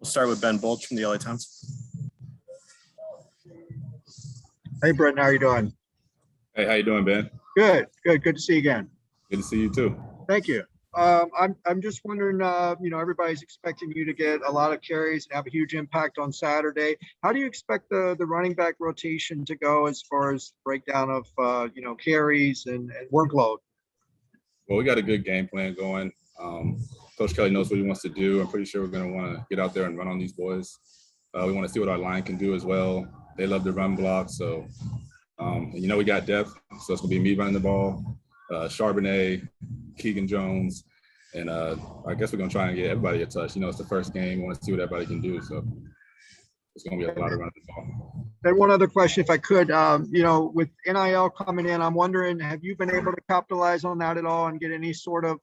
We'll start with Ben Bolch from the LA Times. Hey, Brittain, how are you doing? Hey, how you doing, Ben? Good to see you again. Good to see you too. Thank you. I'm just wondering, everybody's expecting you to get a lot of carries and have a huge impact on Saturday. How do you expect the running back rotation to go as far as breakdown of, carries and workload? Well, we got a good game plan going. Coach Kelly knows what he wants to do. I'm pretty sure we're going to want to get out there and run on these boys. We want to see what our line can do as well. They love the run block, so we got depth. So it's going to be me running the ball, Charbonnet, Keegan Jones, and I guess we're going to try and get everybody a touch. It's the first game. We want to see what everybody can do. So it's going to be a lot of running the ball. And one other question, if I could, with NIL coming in, I'm wondering, have you been able to capitalize on that at all and get any sort of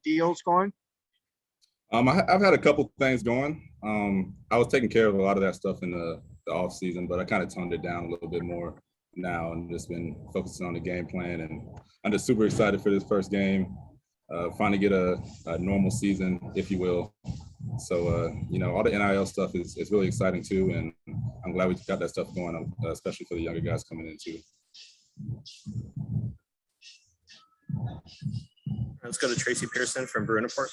deals going? I've had a couple things going. I was taking care of a lot of that stuff in the off season, but I kind of toned it down a little bit more now and just been focusing on the game plan. And I'm just super excited for this first game. Finally get a normal season, if you will. So, all the NIL stuff is really exciting too. And I'm glad we got that stuff going, especially for the younger guys coming in too. Let's go to Tracy Pearson from Bruin Report.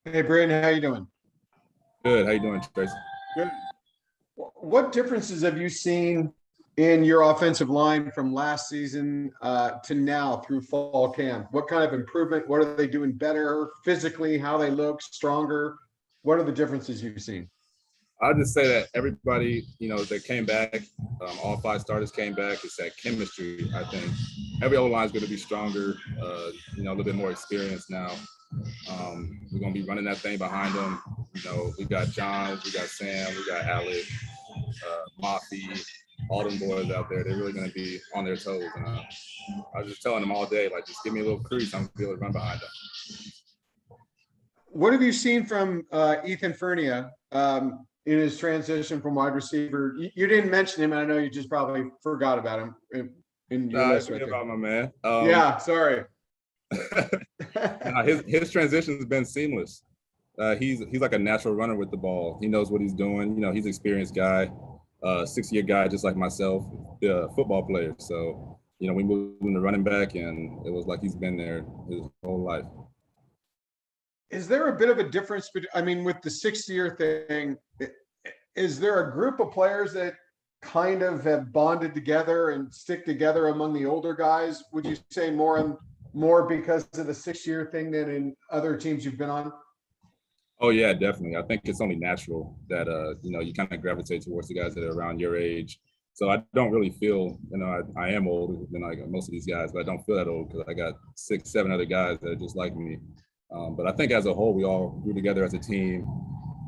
Hey, Brittain, how you doing? Good. How you doing, Tracy? Good. What differences have you seen in your offensive line from last season to now through fall camp? What kind of improvement? What are they doing better physically? How they look stronger? What are the differences you've seen? I'll just say that everybody, that came back, all 5 starters came back. It's that chemistry, I think. Every O-line is going to be stronger, a little bit more experienced now. We're going to be running that thing behind them. We got John, we got Sam, we got Alec, Mafi, all them boys out there. They're really going to be on their toes. And I was just telling them all day, just give me a little crease. I'm going to be able to run behind them. What have you seen from Ethan Fernia in his transition from wide receiver? You didn't mention him, and I know you just probably forgot about him in your list right there. About my man. Yeah, sorry. His transition has been seamless. He's like a natural runner with the ball. He knows what he's doing. He's an experienced guy, 6-year guy, just like myself, football player. So, we moved him to running back, and it was like he's been there his whole life. Is there a bit of a difference? With the 6-year thing, is there a group of players that kind of have bonded together and stick together among the older guys? Would you say more because of the 6-year thing than in other teams you've been on? Oh yeah, definitely. I think it's only natural that you kind of gravitate towards the guys that are around your age. So I don't really feel, I am older than most of these guys, but I don't feel that old because I got 6, 7 other guys that are just like me. But I think as a whole, we all grew together as a team.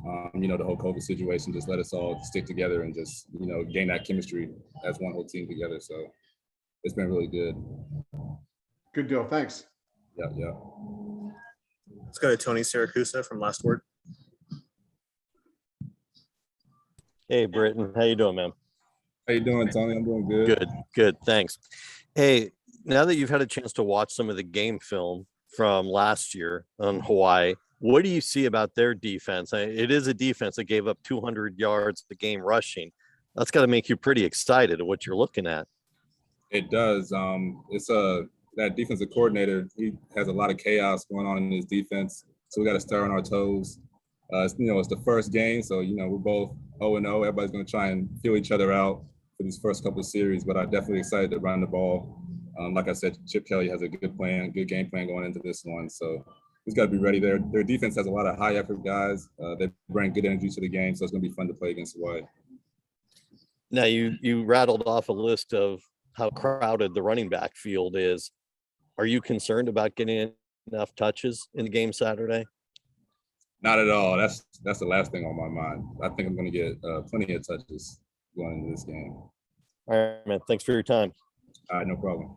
The whole COVID situation just let us all stick together and just, gain that chemistry as one whole team together. So it's been really good. Good deal. Thanks. Yeah. Let's go to Tony Siracusa from Last Word. Hey, Brittain. How you doing, man? How you doing, Tony? I'm doing good. Good. Thanks. Hey, now that you've had a chance to watch some of the game film from last year on Hawaii, what do you see about their defense? It is a defense that gave up 200 yards a game rushing. That's got to make you pretty excited at what you're looking at. It does. That defensive coordinator, he has a lot of chaos going on in his defense. So we got to stay on our toes. It's the first game. So, we're both 0-0. Everybody's going to try and feel each other out for these first couple of series, but I'm definitely excited to run the ball. Like I said, Chip Kelly has a good game plan going into this one. So he's got to be ready there. Their defense has a lot of high effort guys. They bring good energy to the game. So it's going to be fun to play against Hawaii. Now you rattled off a list of how crowded the running back field is. Are you concerned about getting enough touches in the game Saturday? Not at all. That's the last thing on my mind. I think I'm going to get plenty of touches going into this game. All right, man. Thanks for your time. All right, no problem.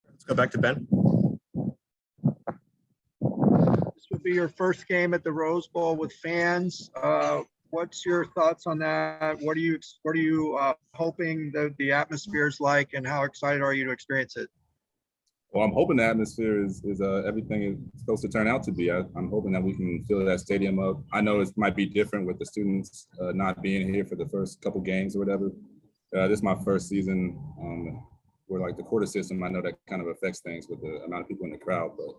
Let's go back to Ben. This will be your first game at the Rose Bowl with fans. What's your thoughts on that? What are you hoping the atmosphere is like, and how excited are you to experience it? Well, I'm hoping the atmosphere is everything is supposed to turn out to be. I'm hoping that we can fill that stadium up. I know it might be different with the students not being here for the first couple games or whatever. This is my first season where like the quarter system, I know that kind of affects things with the amount of people in the crowd. But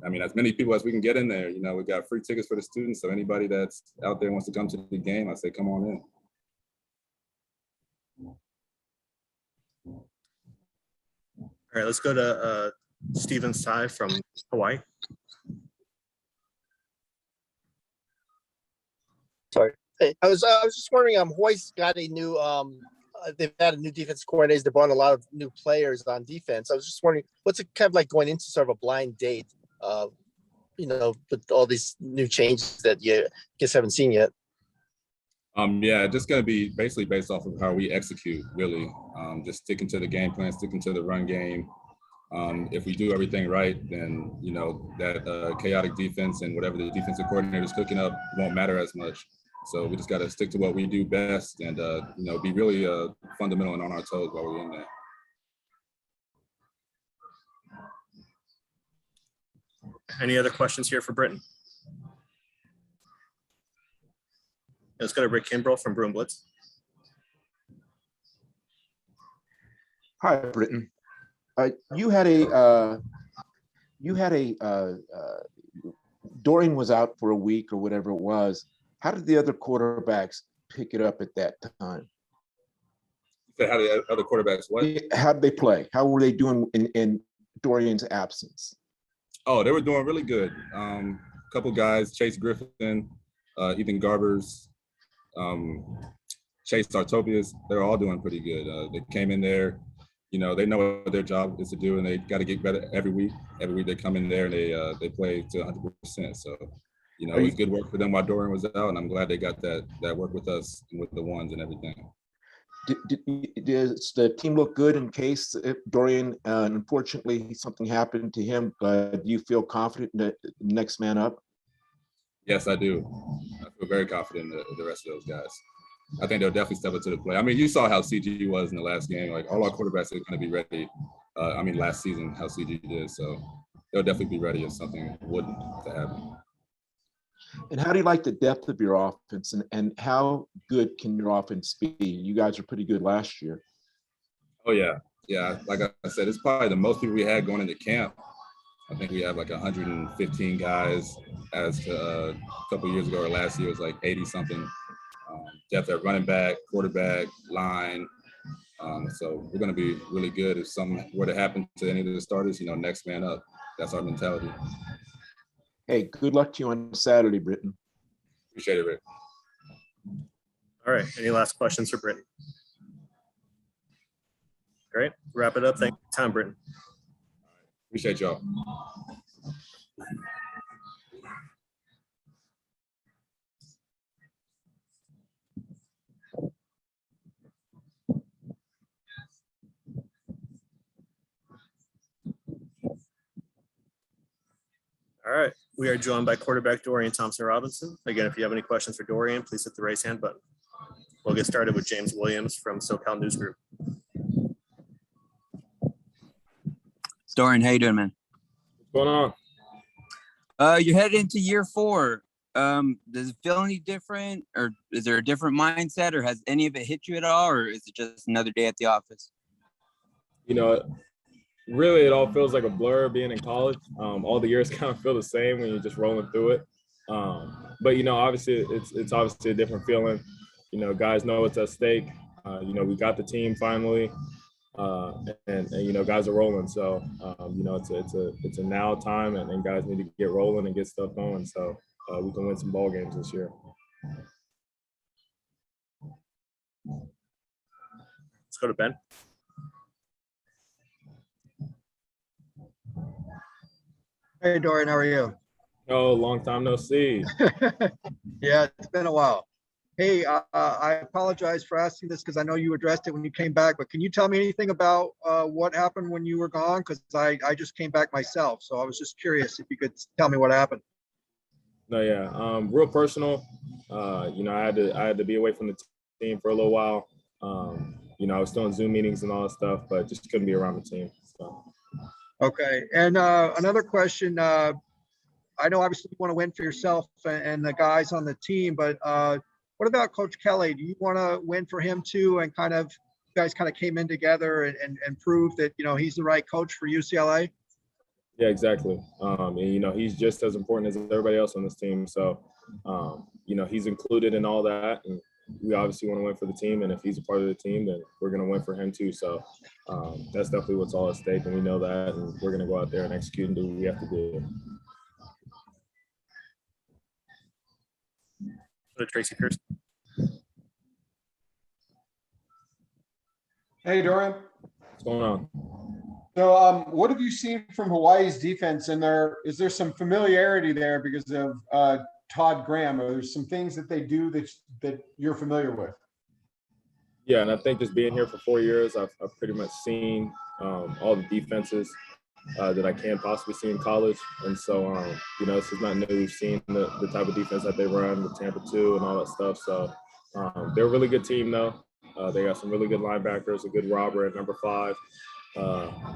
I mean, as many people as we can get in there, you know, we got free tickets for the students. So anybody that's out there wants to come to the game, I say, come on in. All right, let's go to Steven Tsai from Hawaii. Sorry. Hey, I was just wondering, Hawaii's got a new they've had a new defense coordinator. They brought a lot of new players on defense. I was just wondering, what's it kind of like going into sort of a blind date, you know, with all these new changes that you guess haven't seen yet? Yeah, just going to be basically based off of how we execute, really. Just sticking to the game plan, sticking to the run game. If we do everything right, then, you know, that chaotic defense and whatever the defensive coordinator is cooking up won't matter as much. So we just got to stick to what we do best and, you know, be really fundamental and on our toes while we're in there. Any other questions here for Brittain? Let's go to Rick Kimbrell from Broom Blitz. Hi, Brittain. Dorian was out for a week or whatever it was. How did the other quarterbacks pick it up at that time? How the other quarterbacks what? How did they play? How were they doing in Dorian's absence? Oh, they were doing really good. A couple guys, Chase Griffin, Ethan Garbers, Chase Tartopius, they're all doing pretty good. They came in there, you know, they know what their job is to do, and they got to get better every week. Every week they come in there and they play to 100%. So, you know, it was good work for them while Dorian was out, and I'm glad they got that work with us and with the ones and everything. Does the team look good in case if Dorian, unfortunately, something happened to him? Do you feel confident in the next man up? Yes, I do. I feel very confident in the rest of those guys. I think they'll definitely step up to the plate. I mean, you saw how CG was in the last game. Like, all our quarterbacks are going to be ready. Last season, how CG did. So they'll definitely be ready if something wouldn't to happen. And how do you like the depth of your offense, and how good can your offense be? You guys were pretty good last year. Oh, yeah. Yeah, like I said, it's probably the most people we had going into camp. I think we have like 115 guys as to a couple of years ago, or last year was like 80 something. Depth at running back, quarterback, line. So we're going to be really good if something were to happen to any of the starters, you know, next man up. That's our mentality. Hey, good luck to you on Saturday, Brittain. Appreciate it, Rick. All right, any last questions for Brittain? Great, wrap it up. Thank you for your time, Brittain. Appreciate y'all. All right, we are joined by quarterback Dorian Thompson-Robinson. Again, if you have any questions for Dorian, please hit the raise hand button. We'll get started with James Williams from SoCal News Group. Dorian, how you doing, man? What's going on? You're headed into year 4. Does it feel any different, or is there a different mindset, or has any of it hit you at all, or is it just another day at the office? You know, really it all feels like a blur being in college. All the years kind of feel the same when you're just rolling through it. But, you know, obviously it's obviously a different feeling. You know, guys know what's at stake. You know, we got the team finally. And you know, guys are rolling. So, you know, it's a now time, and guys need to get rolling and get stuff going. So we can win some ball games this year. Let's go to Ben. Hey, Dorian, how are you? Oh, long time no see. Yeah, it's been a while. Hey, I apologize for asking this because I know you addressed it when you came back, but can you tell me anything about what happened when you were gone? Because I just came back myself, so I was just curious if you could tell me what happened. No, yeah, real personal. You know, I had to be away from the team for a little while. You know, I was still in Zoom meetings and all that stuff, but just couldn't be around the team. So. Okay. And another question. I know obviously you want to win for yourself and the guys on the team, but what about Coach Kelly? Do you want to win for him too? And kind of, you guys kind of came in together and proved that, you know, he's the right coach for UCLA? Yeah, exactly. And, you know, he's just as important as everybody else on this team. So, you know, he's included in all that. And we obviously want to win for the team. And if he's a part of the team, then we're going to win for him too. So that's definitely what's all at stake. And we know that. And we're going to go out there and execute and do what we have to do. Tracy Pearson. Hey, Dorian. What's going on? So, what have you seen from Hawaii's defense? And is there some familiarity there because of Todd Graham? Or there's some things that they do that you're familiar with? Yeah, and I think just being here for 4 years, I've pretty much seen all the defenses that I can possibly see in college. And so, you know, this is not new. We've seen the type of defense that they run with Tampa 2 and all that stuff. So they're a really good team, though. They got some really good linebackers, a good robber at number 5.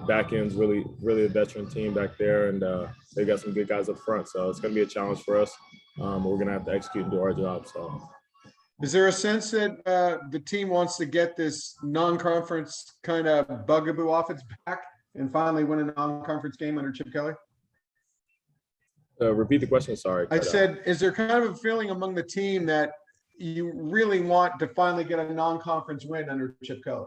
Back end's really a veteran team back there, and they got some good guys up front. So it's going to be a challenge for us. We're going to have to execute and do our job. So, is there a sense that the team wants to get this non-conference kind of bugaboo off its back and finally win a non-conference game under Chip Kelly? Repeat the question. Sorry. I said, is there kind of a feeling among the team that you really want to finally get a non-conference win under Chip Kelly?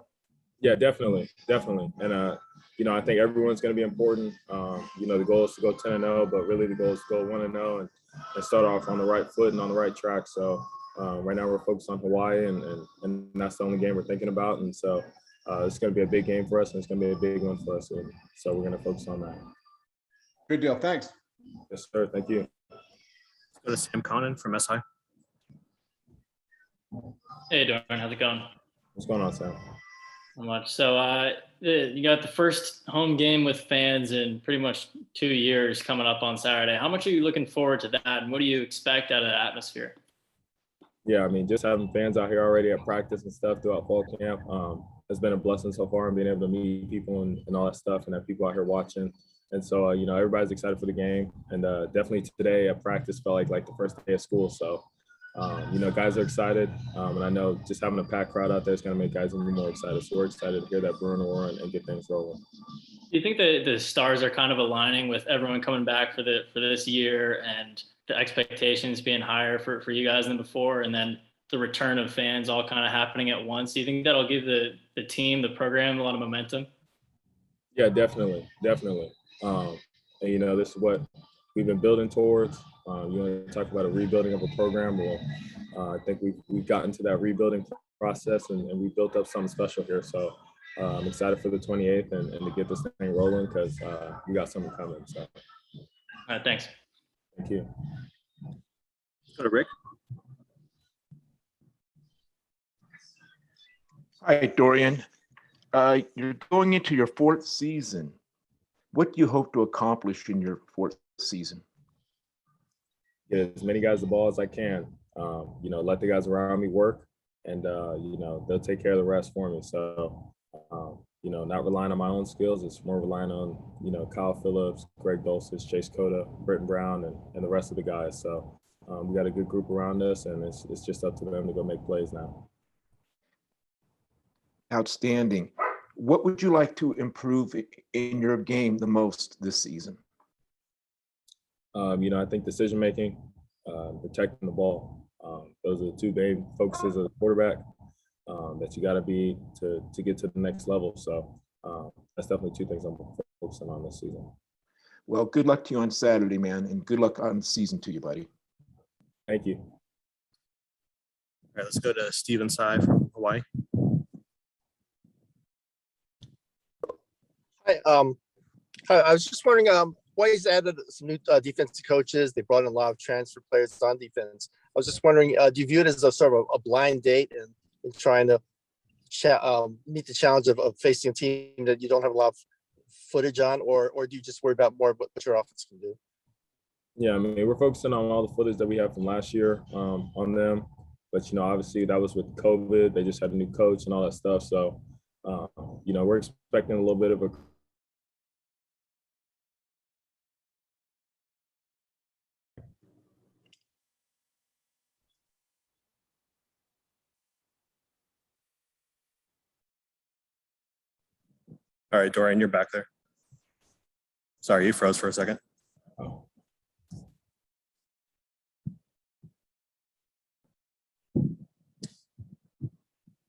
Yeah, definitely. And, you know, I think everyone's going to be important. You know, the goal is to go 10-0, but really the goal is to go 1-0 and start off on the right foot and on the right track. So right now we're focused on Hawaii, and that's the only game we're thinking about. And so it's going to be a big game for us, and it's going to be a big one for us. And so we're going to focus on that. Good deal. Thanks. Yes, sir. Thank you. Let's go to Sam Connon from SI. Hey, Dorian, how's it going? What's going on, Sam? Not much. So you got the first home game with fans in pretty much 2 years coming up on Saturday. How much are you looking forward to that, and what do you expect out of the atmosphere? Yeah, I mean, just having fans out here already at practice and stuff throughout fall camp has been a blessing so far, and being able to meet people and all that stuff, and have people out here watching. And so, you know, everybody's excited for the game, and definitely today at practice felt like the first day of school. So, you know, guys are excited, and I know just having a packed crowd out there is going to make guys even more excited. So we're excited to hear that Bruin roar and get things rolling. Do you think that the stars are kind of aligning with everyone coming back for this year, and the expectations being higher for you guys than before, and then the return of fans all kind of happening at once? Do you think that'll give the team, the program, a lot of momentum? Yeah, definitely. And, you know, this is what we've been building towards. You want to talk about a rebuilding of a program. Well, I think we've gotten to that rebuilding process, and we built up something special here. So I'm excited for the 28th and to get this thing rolling, because we got something coming. So. All right, thanks. Thank you. Let's go to Rick. Hi, Dorian. You're going into your 4th season. What do you hope to accomplish in your 4th season? Get as many guys the ball as I can. You know, let the guys around me work, and you know, they'll take care of the rest for me. So, you know, not relying on my own skills. It's more relying on, you know, Kyle Phillips, Greg Dulcich, Chase Cota, Brittain Brown, and the rest of the guys. So we got a good group around us, and it's just up to them to go make plays now. Outstanding. What would you like to improve in your game the most this season? You know, I think decision-making, protecting the ball. Those are the 2 main focuses of the quarterback that you got to be to get to the next level. So that's definitely 2 things I'm focusing on this season. Well, good luck to you on Saturday, man, and good luck on the season to you, buddy. Thank you. All right, let's go to Steven Tsai from Hawaii. Hi, I was just wondering, Hawaii's added some new defensive coaches. They brought in a lot of transfer players on defense. I was just wondering, do you view it as a sort of a blind date in trying to meet the challenge of facing a team that you don't have a lot of footage on, or do you just worry about more what your offense can do? Yeah, I mean, we're focusing on all the footage that we have from last year on them. But, you know, obviously that was with COVID. They just had a new coach and all that stuff. So, you know, we're expecting a little bit of a All right, Dorian, you're back there. Sorry, you froze for a second. Oh.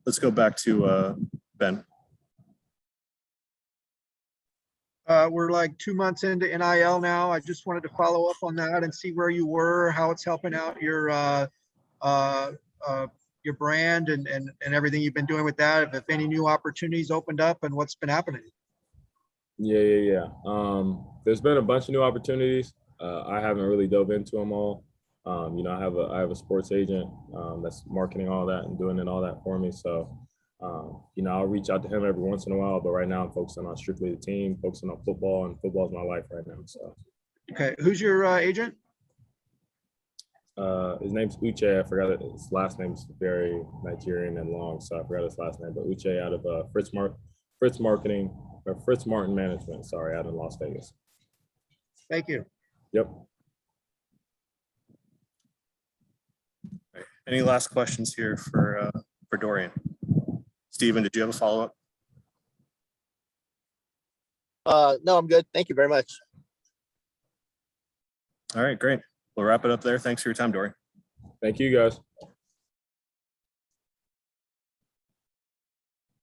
Let's go back to Ben. We're like 2 months into NIL now. I just wanted to follow up on that and see where you were, how it's helping out your brand and everything you've been doing with that. If any new opportunities opened up and what's been happening. Yeah. There's been a bunch of new opportunities. I haven't really dove into them all. You know, I have a sports agent that's marketing all that and doing all that for me. So, you know, I'll reach out to him every once in a while. But right now, I'm focusing on strictly the team, focusing on football, and football is my life right now. So, Okay, who's your agent? his name's Uche. I forgot his last name's very Nigerian and long, so I forgot his last name. But Uche out of Fritz Martin Management. Sorry, out in Las Vegas. Thank you. Yep. Any last questions here for Dorian? Steven, did you have a follow-up? No, I'm good. Thank you very much. All right, great. We'll wrap it up there. Thanks for your time, Dorian. Thank you, guys.